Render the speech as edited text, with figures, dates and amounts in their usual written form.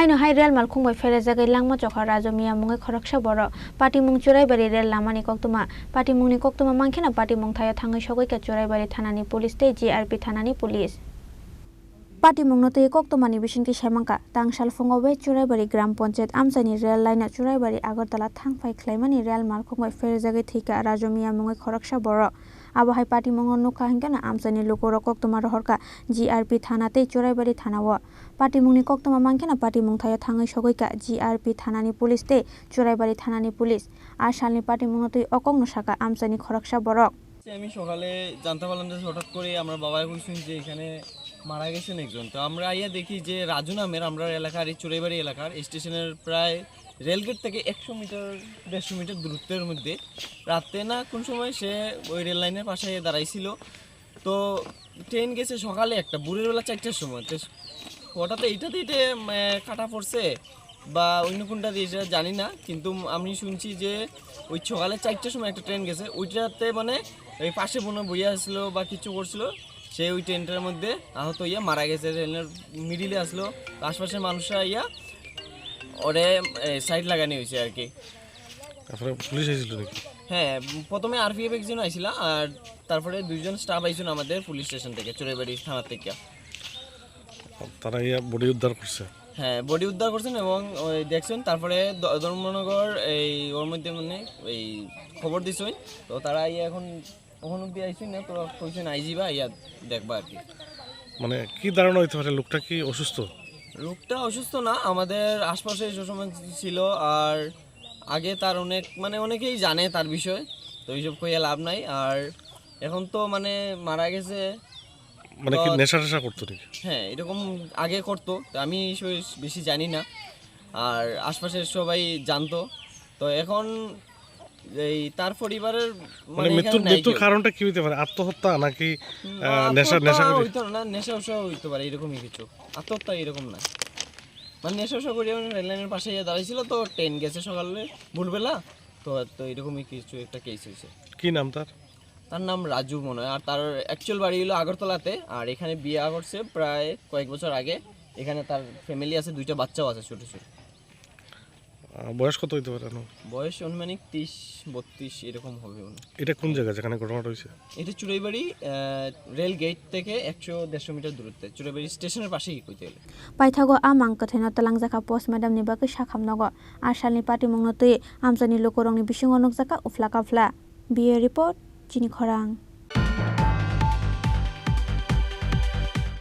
Haino hai real malkhung bai fere jagai langma chokha rajomiya mungai khoraksa boro patimung choraibari rel lamani koktuma patimungni koktuma mangkhena patimung thaya thangai sogoika choraibari thanani police tei GRP thanani police patimungno tei koktomani bisingki saimangka tangsal fungobe choraibari gram panchayat amchani rel line choraibari agartala thangphai khlaimani real malkhung bai fere jagai thika rajomiya mungai khoraksa boro abo hai patimungno nukha hingkana amchani lokoro koktoma rohorka GRP thana tei choraibari thanao patimungni koktoma mangkhena patimung thaya thangai sogoika GRP thanani police tei choraibari thanani police asalni patimungno tei okongno saka amchani khoraksa borok আমি সকালে জানতে পারলাম যে হঠাৎ করে আমরা বাবাই কইছেন যে এখানে মারা গেছেন একজন। তো আমরা আইয়া দেখি যে রাজু নামের আমরা এলাকার এই চোরাইবাড়ি এলাকার স্টেশনের প্রায় রেলগেট থেকে 100 মিটার 150 মিটার দূরত্বের মধ্যে রাতে না কোন সময় সে ওই রেল লাইনের পাশে দাঁড়াইছিল। তো ট্রেন গেছে সকালে একটা ভোরের বেলা 4টার সময়। তো হঠাৎ এইটাতে কাটা পড়ছে বা অন্য কোনটা দিয়ে সেটা জানি না, কিন্তু আমি শুনছি যে ওই সকালে 4টার সময় একটা ট্রেন গেছে, ওইটাতে মানে এই পাশে বোনো বইয়া আসলো বা কিছু করছিল, সে ওই ট্রেনটার মধ্যে আহত হইয়া মারা গেছে। রেলের মিডিলে আসলো, আশপাশের মানুষরা ইয়া ওরে সাইড লাগানি হয়েছে আর কি। তারপরে পুলিশ আইছিল নাকি? হ্যাঁ, প্রথমে আরপিএফ একজন আইছিল আর তারপরে দুইজন স্টাফ আইছিল আমাদের পুলিশ স্টেশন থেকে, চোরাইবাড়ি থানা থেকে। তারা ইয়া বডি উদ্ধার করছে? হ্যাঁ, বডি উদ্ধার করছেন এবং ওই দেখছেন। তারপরে ধর্মনগর এই ওর মধ্যে মানে এই খবর দিছে, তো তারা ইয়া এখন ওখানে অব্দি আইসি না, তো কইছেন আইজিবা ইয়া দেখবা আর কি। মানে কি ধারণা হইতে পারে, লোকটা কি অসুস্থ? লোকটা অসুস্থ না, আমাদের আশপাশে সবসময় ছিল আর আগে তার অনেকেই জানে তার বিষয়, তো এইসব কইয়া লাভ নাই। আর এখন তো মানে মারা গেছে, মানে কি নেশা টেশা করতো নাকি? হ্যাঁ, এরকম আগে করতো, তো আমি বেশি জানি না, আর আশপাশের সবাই জানতো। তো এখন এই তার পরিবারের মানে মৃত্যুর কারণটা কি হইতে পারে? আত্মহত্যা নাকি নেশা হইতো না? নেশা হইতে পারে, এরকমই কিছু। আত্মহত্যা এরকম না, মানে নেশা করে রেললাইনের পাশে দাঁড়াইছিল, তো ট্রেন গেছে সকালে ভোরবেলা, তো এরকমই কিছু একটা কেস হয়েছে। কি নাম তার? তার নাম রাজু মনে হয়, আর তার অ্যাকচুয়াল বাড়ি হলো আগরতলাতে, আর এখানে বিয়ে করছে প্রায় কয়েক বছর আগে। এখানে তার ফ্যামিলি আছে, 2টা বাচ্চাও আছে ছোট ছোট। বয়স কত হইতে পারে? বয়স অনুমানিক 30-32 এরকম হবে। এটা কোন জায়গা যেখানে ঘটনাটা হয়েছে? এটা চুরাইবাড়ি রেল গেট থেকে 100-150 মিটার দূরত্বে, চুরাইবাড়ি স্টেশনের পাশেই কইতে গেলে। paithago amang kathena talangjaka post madam ni bagui sakhamnago asalni patimungno tei amchani lokorongni bisingo nukjaka ufla kafla. Bio report chini khorang.